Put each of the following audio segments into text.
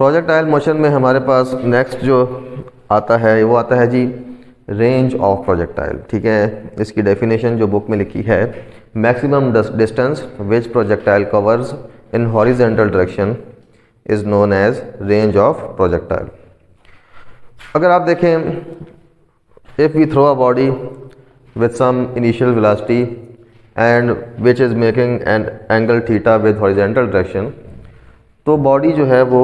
Projectile motion में हमारे पास next जो आता है वो आता है जी रेंज ऑफ प्रोजेक्टाइल। ठीक है, इसकी डेफिनेशन जो बुक में लिखी है, maximum distance which projectile covers in horizontal direction is known as range of projectile. अगर आप देखें, if we throw a body with some initial velocity and which is making an angle theta with horizontal direction, तो body जो है वो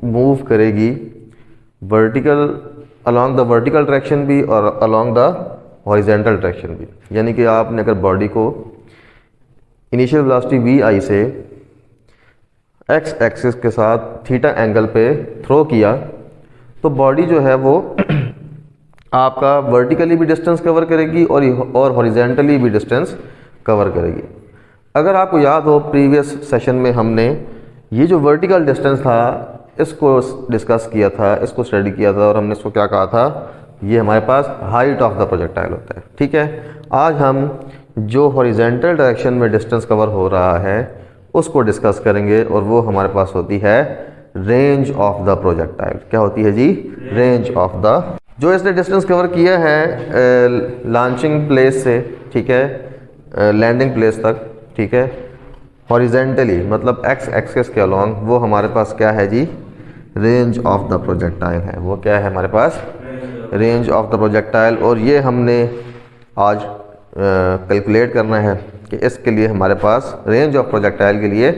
move करेगी vertical along the vertical direction भी और along the horizontal direction भी। यानी कि आपने अगर बॉडी को इनिशियल वेलोसिटी vi से x एक्सिस के साथ थीटा एंगल पे थ्रो किया तो बॉडी जो है वो आपका वर्टिकली भी डिस्टेंस कवर करेगी और हॉरिजेंटली भी डिस्टेंस कवर करेगी। अगर आपको याद हो, प्रीवियस सेशन में हमने ये जो वर्टिकल डिस्टेंस था इसको डिस्कस किया था, इसको स्टडी किया था और हमने इसको क्या कहा था, ये हमारे पास हाइट ऑफ द प्रोजेक्टाइल होता है। ठीक है, आज हम जो हॉरिजेंटल डायरेक्शन में डिस्टेंस कवर हो रहा है उसको डिस्कस करेंगे और वो हमारे पास होती है रेंज ऑफ द प्रोजेक्टाइल। क्या होती है जी? Range of the. जो इसने डिस्टेंस कवर किया है लॉन्चिंग प्लेस से, ठीक है, लैंडिंग प्लेस तक, ठीक है, हॉरिजेंटली मतलब एक्स एक्सिस के अलोंग, वो हमारे पास क्या है जी? रेंज ऑफ द प्रोजेक्टाइल है। वो क्या है हमारे पास? Range of the projectile. और ये हमने आज कैलकुलेट करना है कि इसके लिए हमारे पास रेंज ऑफ प्रोजेक्टाइल के लिए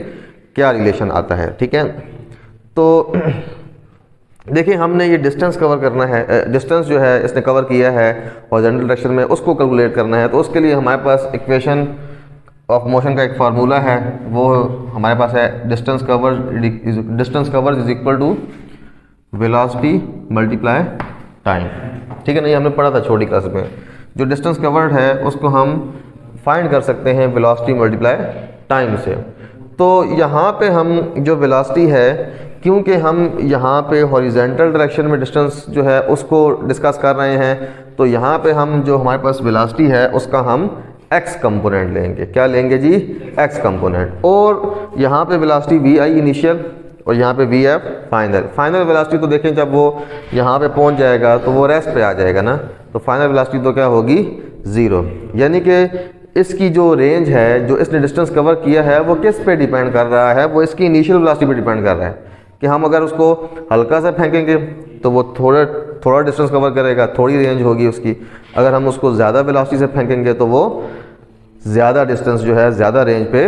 क्या रिलेशन आता है। ठीक है, तो देखिए हमने ये डिस्टेंस कवर करना है, डिस्टेंस जो है इसने कवर किया है हॉरिजॉन्टल डायरेक्शन में, उसको कैलकुलेट करना है। तो उसके लिए हमारे पास इक्वेशन ऑफ मोशन का एक फार्मूला है, वो हमारे पास है distance cover is equal to velocity multiply time. ठीक है ना, ये हमने पढ़ा था छोटी क्लास में। जो डिस्टेंस कवर्ड है उसको हम फाइंड कर सकते हैं वेलोसिटी मल्टीप्लाई टाइम से। तो यहाँ पे हम जो वेलोसिटी है, क्योंकि हम यहाँ पे हॉरिजेंटल डायरेक्शन में डिस्टेंस जो है उसको डिस्कस कर रहे हैं, तो यहाँ पे हम जो हमारे पास वेलोसिटी है उसका हम एक्स कंपोनेंट लेंगे। क्या लेंगे जी? X component. और यहाँ पे वेलोसिटी वी आई इनिशियल और यहाँ पे V F final. Final velocity तो देखें जब वो यहाँ पे पहुँच जाएगा तो वो रेस्ट पे आ जाएगा ना, तो फाइनल वेलोसिटी तो क्या होगी? ज़ीरो। यानी कि इसकी जो रेंज है, जो इसने डिस्टेंस कवर किया है, वो किस पे डिपेंड कर रहा है? वो इसकी इनिशियल वेलोसिटी पे डिपेंड कर रहा है कि हम अगर उसको हल्का सा फेंकेंगे तो वो थोड़ा डिस्टेंस कवर करेगा, थोड़ी रेंज होगी उसकी। अगर हम उसको ज़्यादा वेलोसिटी से फेंकेंगे तो वो ज़्यादा डिस्टेंस जो है, ज़्यादा रेंज पे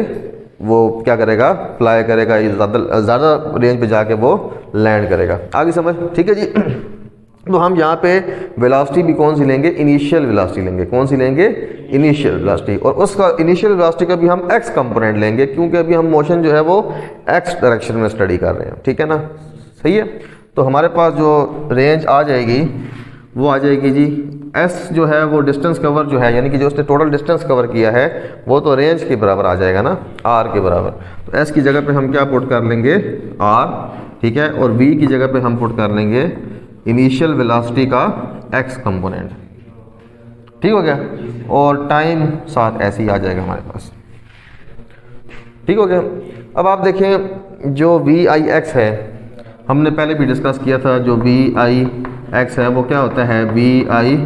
वो क्या करेगा? फ्लाई करेगा, ज़्यादा रेंज पे जाके वो लैंड करेगा। आगे समझ? ठीक है जी। तो हम यहाँ पे वेलोसिटी भी कौन सी लेंगे? इनिशियल वेलोसिटी लेंगे। कौन सी लेंगे? Initial velocity. और उसका इनिशियल वेलोसिटी का भी हम एक्स कंपोनेंट लेंगे, क्योंकि अभी हम मोशन जो है वो एक्स डायरेक्शन में स्टडी कर रहे हैं। ठीक है ना, सही है। तो हमारे पास जो रेंज आ जाएगी वो आ जाएगी जी एस जो है वो डिस्टेंस कवर जो है, यानी कि जो उसने टोटल डिस्टेंस कवर किया है वो तो रेंज के बराबर आ जाएगा ना, आर के बराबर। तो एस की जगह पे हम क्या पुट कर लेंगे? आर। ठीक है, और वी की जगह पे हम पुट कर लेंगे इनिशियल वेलोसिटी का एक्स कंपोनेंट। ठीक हो गया, और टाइम साथ ऐसे ही आ जाएगा हमारे पास। ठीक हो गया। अब आप देखें जो वी आई एक्स है, हमने पहले भी डिस्कस किया था, जो वी आई एक्स है वो क्या होता है? V I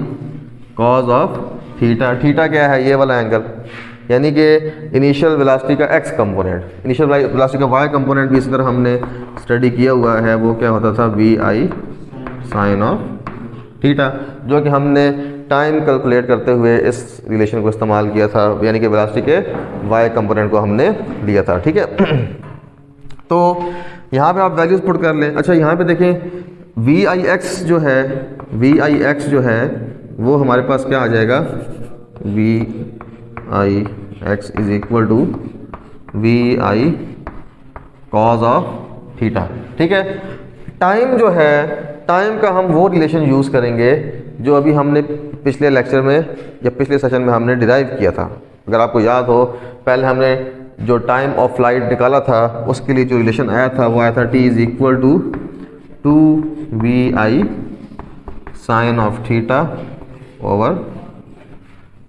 cos of theta. Theta क्या है? ये वाला एंगल, यानी कि इनिशियल वेलोसिटी का एक्स कंपोनेंट। इनिशियल वेलोसिटी का वाई कंपोनेंट भी इस तरह हमने स्टडी किया हुआ है, वो क्या होता था? V I sine of theta, जो कि हमने टाइम कैलकुलेट करते हुए इस रिलेशन को इस्तेमाल किया था, यानी कि वेलोसिटी के वाई कंपोनेंट को हमने लिया था। ठीक है, तो यहाँ पे आप वैल्यूज पुट कर लें। अच्छा, यहाँ पे देखें वी आई एक्स जो है, वी आई एक्स जो है वो हमारे पास क्या आ जाएगा? V I X is equal to we I cos of theta. ठीक है, टाइम जो है, टाइम का हम वो रिलेशन यूज़ करेंगे जो अभी हमने पिछले लेक्चर में या पिछले सेशन में हमने डिराइव किया था। अगर आपको याद हो, पहले हमने जो टाइम ऑफ फ्लाइट निकाला था उसके लिए जो रिलेशन आया था वो आया था t is equal to we I sine of theta over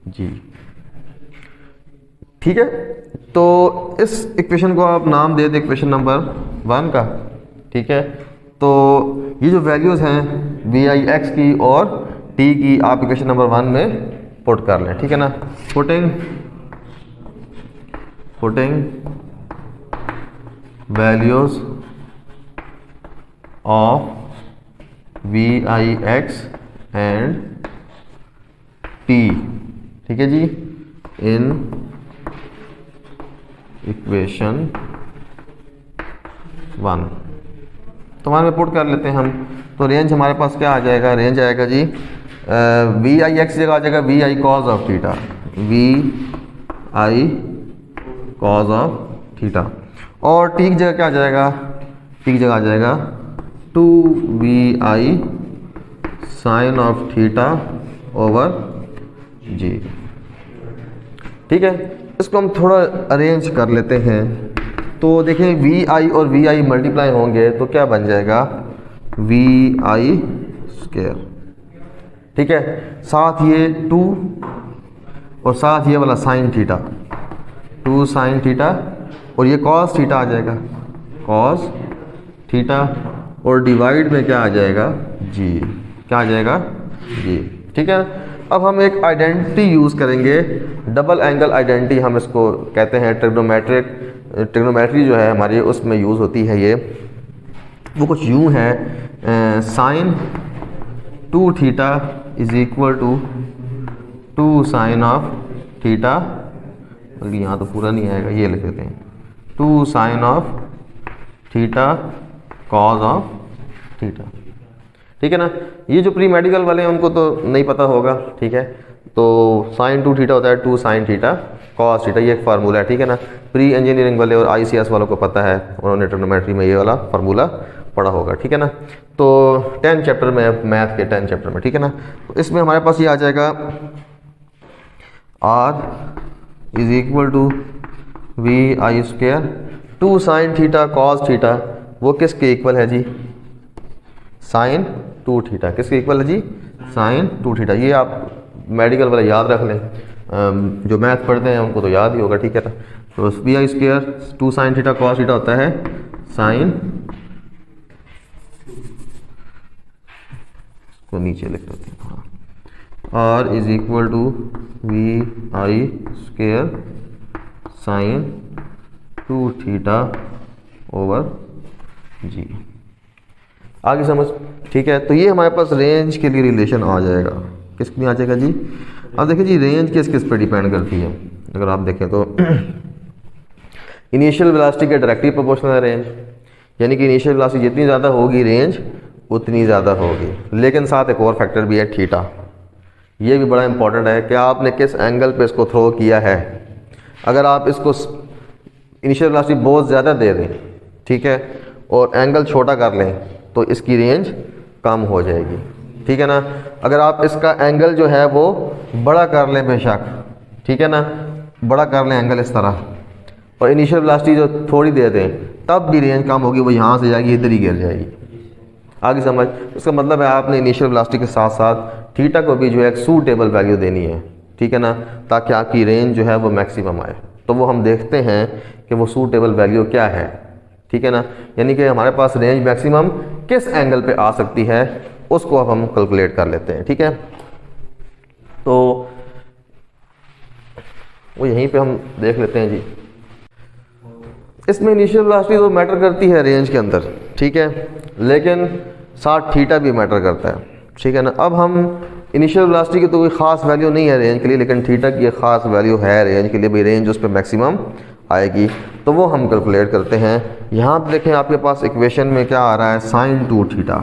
g. ठीक है, तो इस इक्वेशन को आप नाम दे दें इक्वेशन नंबर 1 का। ठीक है, तो ये जो वैल्यूज़ हैं वी आई एक्स की और टी की आप इक्वेशन नंबर 1 में पुट कर लें, ठीक है ना। Putting values of V I X and T, ठीक है जी, इन इक्वेशन 1 तो हमारे में पुट कर लेते हैं हम। तो रेंज हमारे पास क्या आ जाएगा, रेंज आएगा जी वी आई एक्स जगह आ जाएगा V I cos of theta, V I cos of theta, और टी की जगह क्या आ जाएगा, टी की जगह आ जाएगा 2 v I sine of theta over g, ठीक है। इसको हम थोड़ा अरेंज कर लेते हैं। तो देखें वी आई और वी आई मल्टीप्लाई होंगे तो क्या बन जाएगा, वी आई स्क्वायर, ठीक है। साथ ये 2 और साथ ये वाला साइन थीटा, 2 साइन थीटा, और ये कॉस थीटा आ जाएगा, कॉस थीटा, और डिवाइड में क्या आ जाएगा जी, क्या आ जाएगा जी, ठीक है। अब हम एक आइडेंटिटी यूज़ करेंगे, डबल एंगल आइडेंटिटी हम इसको कहते हैं। ट्रिग्नोमेट्री जो है हमारी उसमें यूज़ होती है ये, वो कुछ यूँ है, sine 2 theta is equal to 2 sine of theta, बल्कि यहाँ तो पूरा नहीं आएगा, ये लिख देते हैं 2 sine of theta cos of theta, ठीक है ना। ये जो प्री मेडिकल वाले हैं उनको तो नहीं पता होगा, ठीक है। तो साइन 2 थीटा होता है 2 साइन थीटा कॉस थीटा, ये एक फार्मूला है, ठीक है ना। प्री इंजीनियरिंग वाले और आईसीएस वालों को पता है, उन्होंने ट्रिग्नोमेट्री में ये वाला फार्मूला पढ़ा होगा, ठीक है ना। तो 10 चैप्टर में, मैथ के 10 चैप्टर में, ठीक है ना। तो इसमें हमारे पास ये आ जाएगा r is equal to we I square 2 sine theta cos theta, वो किसके इक्वल है जी, साइन 2 थीटा, किसके इक्वल है जी, साइन 2 थीटा। ये आप मेडिकल वाले याद रख लें, जो मैथ पढ़ते हैं उनको तो याद ही होगा, ठीक है ना। तो वी आई square 2 sine theta cos theta होता है साइन, को नीचे लिख देते हैं, R is equal to we I square sine 2 theta over g, आगे समझ, ठीक है। तो ये हमारे पास रेंज के लिए रिलेशन आ जाएगा, किस में आ जाएगा जी। अब देखिए जी रेंज किस किस पे डिपेंड करती है, अगर आप देखें तो इनिशियल वेलोसिटी के डायरेक्टली प्रोपोर्शनल है रेंज, यानी कि इनिशियल वेलोसिटी जितनी ज़्यादा होगी रेंज उतनी ज़्यादा होगी। लेकिन साथ एक और फैक्टर भी है थीटा, ये भी बड़ा इंपॉर्टेंट है कि आपने किस एंगल पे इसको थ्रो किया है। अगर आप इसको इनिशियल वेलोसिटी बहुत ज़्यादा दे दें, ठीक है, और एंगल छोटा कर लें तो इसकी रेंज कम हो जाएगी, ठीक है ना। अगर आप इसका एंगल जो है वो बड़ा कर लें बेशक, ठीक है ना, बड़ा कर लें एंगल इस तरह, और इनिशियल वेलोसिटी जो थोड़ी दे दें तब भी रेंज कम होगी, वो यहाँ से जाएगी इधर ही गिर जाएगी, आगे समझ। इसका मतलब है आपने इनिशियल वेलोसिटी के साथ साथ थीटा को भी जो है एक सूटेबल वैल्यू देनी है, ठीक है ना, ताकि आपकी रेंज जो है वो मैक्सिमम आए। तो वो हम देखते हैं कि वो सूटेबल वैल्यू क्या है, ठीक है ना, यानी कि हमारे पास रेंज मैक्सिमम किस एंगल पे आ सकती है उसको अब हम कैलकुलेट कर लेते हैं, ठीक है। तो वो यहीं पे हम देख लेते हैं जी। इसमें इनिशियल वेलोसिटी तो मैटर करती है रेंज के अंदर, ठीक है, लेकिन साथ थीटा भी मैटर करता है, ठीक है ना। अब हम इनिशियल वेलोसिटी की तो कोई ख़ास वैल्यू नहीं है रेंज के लिए, लेकिन थीटा की एक ख़ास वैल्यू है रेंज के लिए, भाई रेंज उस पर मैक्सिमम आएगी, तो वो हम कैलकुलेट करते हैं। यहाँ पे देखें आपके पास इक्वेशन में क्या आ रहा है, साइन 2 थीटा,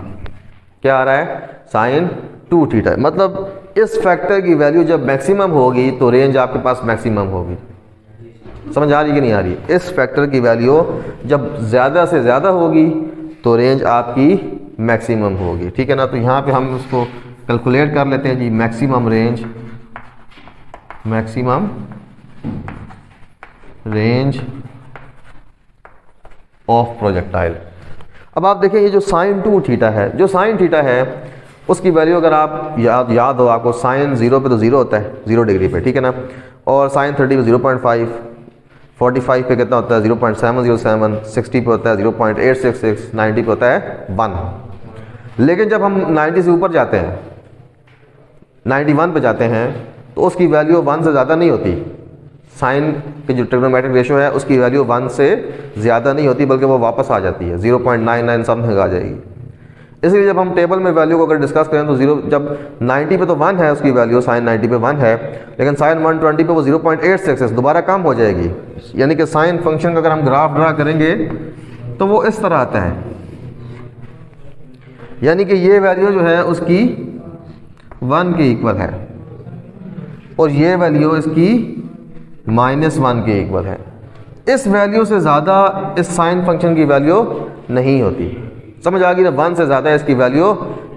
क्या आ रहा है, साइन 2 थीटा, मतलब इस फैक्टर की वैल्यू जब मैक्सिमम होगी तो रेंज आपके पास मैक्सिमम होगी। समझ आ रही कि नहीं आ रही, इस फैक्टर की वैल्यू जब ज़्यादा से ज़्यादा होगी तो रेंज आपकी मैक्सिमम होगी, ठीक है ना। तो यहाँ पे हम उसको कैलकुलेट कर लेते हैं जी, maximum range, maximum range of projectile. अब आप देखें ये जो साइन 2 थीटा है, जो साइन थीटा है उसकी वैल्यू अगर आप याद हो आपको, साइन 0 पे तो 0 होता है, 0 डिग्री पे, ठीक है ना, और साइन 30 पे 0.5, 45 पे कितना होता है 0.707, 60 पे होता है 0.866, 90 पे होता है 1। लेकिन जब हम 90 से ऊपर जाते हैं, 91 पे जाते हैं, तो उसकी वैल्यू 1 से ज़्यादा नहीं होती। साइन की जो ट्रिग्नोमेट्रिक रेशियो है उसकी वैल्यू 1 से ज़्यादा नहीं होती, बल्कि वो वापस आ जाती है, 0.99 समथिंग आ जाएगी। इसलिए जब हम टेबल में वैल्यू को अगर डिस्कस करें तो जब 90 पे तो 1 है उसकी वैल्यू, साइन 90 पे 1 है, लेकिन साइन 120 पे वो 0.866 दोबारा कम हो जाएगी। यानी कि साइन फंक्शन का अगर हम ग्राफ ड्रा करेंगे तो वो इस तरह आता है, यानी कि ये वैल्यू जो है उसकी 1 के इक्वल है और ये वैल्यू इसकी -1 के इक्वल है। इस वैल्यू से ज़्यादा इस साइन फंक्शन की वैल्यू नहीं होती। समझ आ गई ना, 1 से ज़्यादा इसकी वैल्यू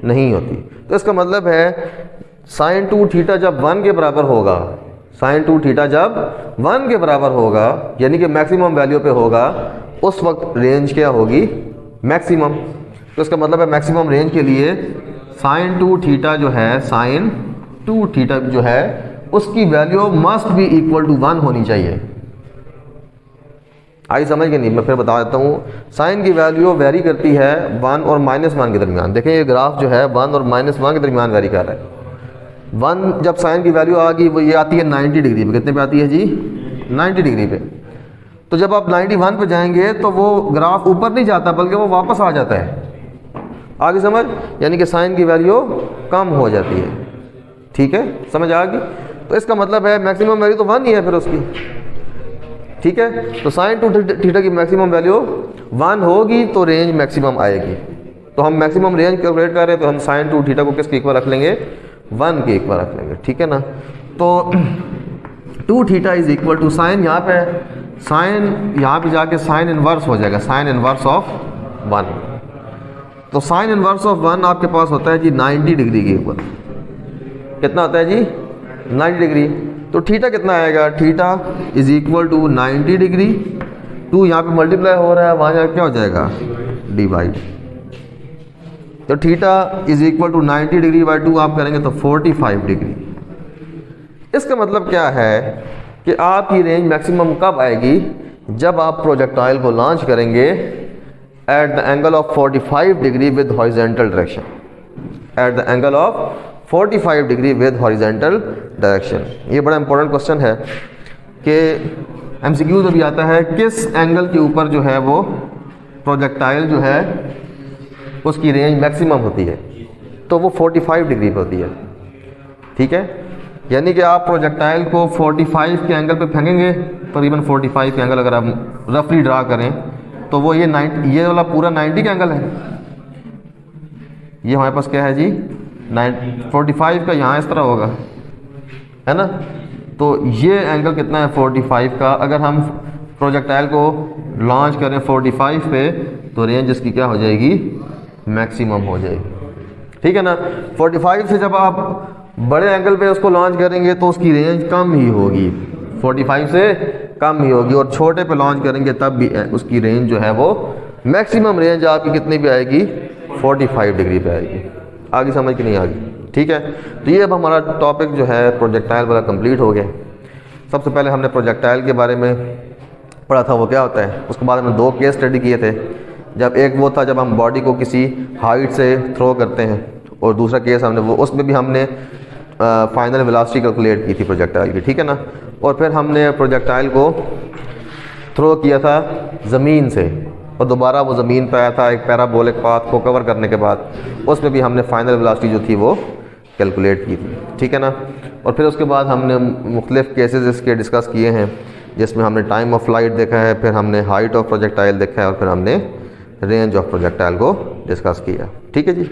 नहीं होती। तो इसका मतलब है साइन 2 थीटा जब 1 के बराबर होगा, साइन 2 थीटा जब 1 के बराबर होगा, यानी कि मैक्सिमम वैल्यू पे होगा, उस वक्त रेंज क्या होगी, मैक्सिमम। तो इसका मतलब है मैक्सिमम रेंज के लिए साइन 2 थीटा जो है, साइन 2 थीटा जो है उसकी value must be equal to 1 होनी चाहिए। आई समझ के नहीं, मैं फिर बता देता हूँ। साइन की वैल्यू वेरी करती है 1 और -1 के दरमियान। देखें ये ग्राफ जो है 1 और -1 के दरमियान वेरी कर रहा है। 1 जब साइन की वैल्यू आ गई वो ये आती है 90 डिग्री पे। कितने पे आती है जी, 90 डिग्री पे। तो जब आप 91 पे जाएंगे तो वो ग्राफ ऊपर नहीं जाता बल्कि वो वापस आ जाता है। आगे समझ, यानी कि साइन की वैल्यू कम हो जाती है। ठीक है, समझ आ गई। तो इसका मतलब है मैक्सिमम वैल्यू तो 1 ही है फिर उसकी। ठीक है, तो साइन 2 थीटा की मैक्सिमम वैल्यू 1 होगी तो रेंज मैक्सिमम आएगी। तो हम मैक्सिमम रेंज कैलकुलेट कर रहे हैं तो हम साइन 2 थीटा को किसके इक्वल रख लेंगे, 1 के इक्वल रख लेंगे। ठीक है ना। तो 2 theta is equal to sine, यहाँ पे साइन, यहाँ पे जाके साइन इनवर्स हो जाएगा, साइन इनवर्स ऑफ 1। तो साइन इनवर्स ऑफ 1 आपके पास होता है जी 90 डिग्री के ऊपर। कितना होता है जी, 90 डिग्री। तो थीटा कितना आएगा, theta is equal to 90 degree, 2 यहाँ पे मल्टीप्लाई हो रहा है, वहाँ जाकर क्या हो जाएगा, डिवाइड। तो theta is equal to 90 degree by 2 आप करेंगे तो 45 डिग्री। इसका मतलब क्या है कि आपकी रेंज मैक्सिमम कब आएगी, जब आप प्रोजेक्टाइल को लॉन्च करेंगे at the angle of 45 degree with horizontal direction, at the angle of 45 degree with horizontal direction. ये बड़ा इंपॉर्टेंट क्वेश्चन है कि एमसीक्यू में भी आता है, किस एंगल के ऊपर जो है वो प्रोजेक्टाइल जो है उसकी रेंज मैक्सिमम होती है, तो वो 45 डिग्री पर होती है। ठीक है, यानी कि आप प्रोजेक्टाइल को 45 के एंगल पे फेंकेंगे, तकरीबन 45 के एंगल अगर आप रफली ड्रा करें तो वो ये वाला पूरा 90 का एंगल है। ये हमारे पास क्या है जी, 45 का यहाँ इस तरह होगा, है ना। तो ये एंगल कितना है 45 का। अगर हम प्रोजेक्टाइल को लॉन्च करें 45 पे तो रेंज इसकी क्या हो जाएगी, मैक्सिमम हो जाएगी। ठीक है ना। 45 से जब आप बड़े एंगल पे उसको लॉन्च करेंगे तो उसकी रेंज कम ही होगी, 45 से कम ही होगी, और छोटे पे लॉन्च करेंगे तब भी उसकी रेंज जो है वो मैक्सिमम रेंज आपकी कितनी पे आएगी, 45 डिग्री पे आएगी। आगे समझ की नहीं आ गई। ठीक है, तो ये अब हमारा टॉपिक जो है प्रोजेक्टाइल वाला कंप्लीट हो गया। सबसे पहले हमने प्रोजेक्टाइल के बारे में पढ़ा था वो क्या होता है, उसके बाद हमने 2 केस स्टडी किए थे। जब एक वो था जब हम बॉडी को किसी हाइट से थ्रो करते हैं, और दूसरा केस हमने वो, उसमें भी हमने फाइनल वेलोसिटी कैलकुलेट की थी प्रोजेक्टाइल की। ठीक है ना। और फिर हमने प्रोजेक्टाइल को थ्रो किया था ज़मीन से, और दोबारा वो ज़मीन पर आया था एक पैराबोलिक पाथ को कवर करने के बाद, उसमें भी हमने फाइनल वेलोसिटी जो थी वो कैलकुलेट की थी। ठीक है ना। और फिर उसके बाद हमने मुख्तलिफ केसेस इसके डिस्कस किए हैं, जिसमें हमने टाइम ऑफ फ्लाइट देखा है, फिर हमने हाइट ऑफ प्रोजेक्टाइल देखा है, और फिर हमने रेंज ऑफ प्रोजेक्टाइल को डिस्कस किया। ठीक है जी।